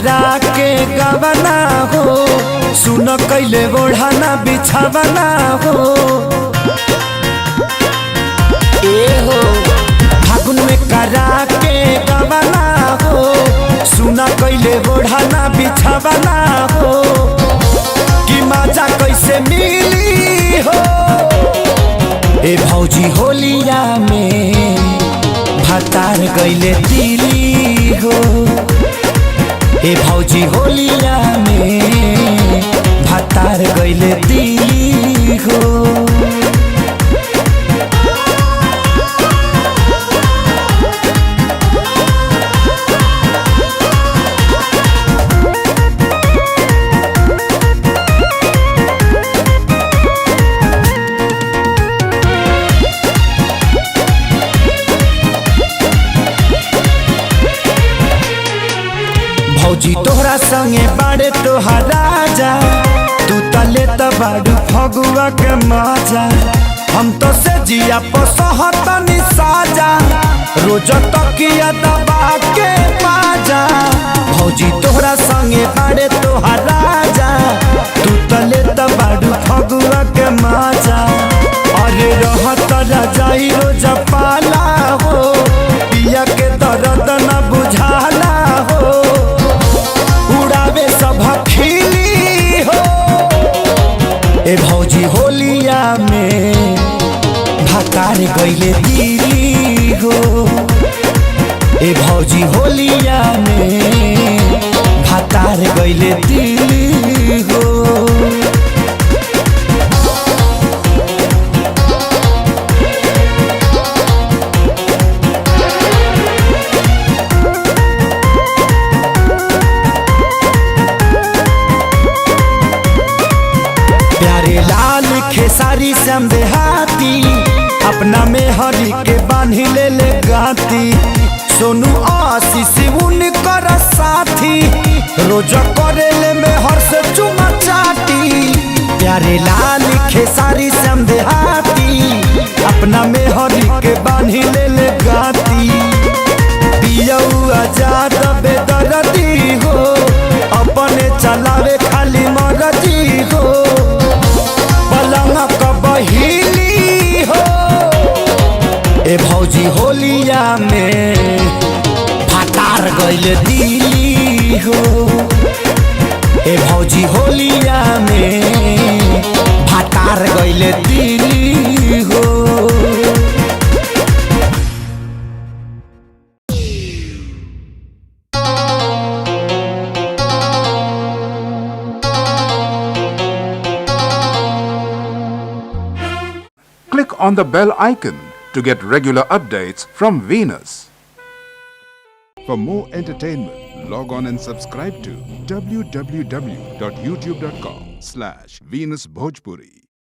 करा के गवना हो, सुन कैले ओढ़ाना बिछावना हो। ए हो फागुन में करा के गवना हो, सुन कैले ओढ़ाना बिछावना हो। कि मजा कैसे मिली हो ए भौजी होलिया में, भतार गइले दिली हो। ए भौजी होलिया में, भतार गइले दिली हो। भौजी तोहरा संगे बाड़े तोहार राजा, तू तले बाड़ू फगुआ के मजा। हम तो से जिया पसहतनी साजा, रोज तकिया दबा के बाजा। भौजी तोहरा संगे बाड़े तोहार राजा, तू तले बाड़ू फगुआ के मजा। अरे रहत रजाई रोज पाला हो, पिया के दर्द न बुझाला हो। उड़ावे सब खिली हो ए भौजी होलिया में, भतार गइले दिली हो। ए भौजी होलिया में, भतार गइले दिली हो। लाल खेसारी श्याम देहाती, अपना में हरी के बांधी ले ले गाती। सोनू आशीष उनकर साथी, रोज करे ले में हर से चुमा चाटी। प्यारे लाल खेसारी श्याम देहाती, अपना में हरी के बांधी ले ले गाती। पियऊ आजाद बेदर्दी हो, अपने चलावे खाली मर्जी हो। बहिली हो ए भौजी होलिया में, भतार गइले दिली हो। ए भौजी होलिया में, भतार गइले दिली हो। Click on the bell icon to get regular updates from Venus. For more entertainment, log on and subscribe to www.youtube.com/VenusBhojpuri.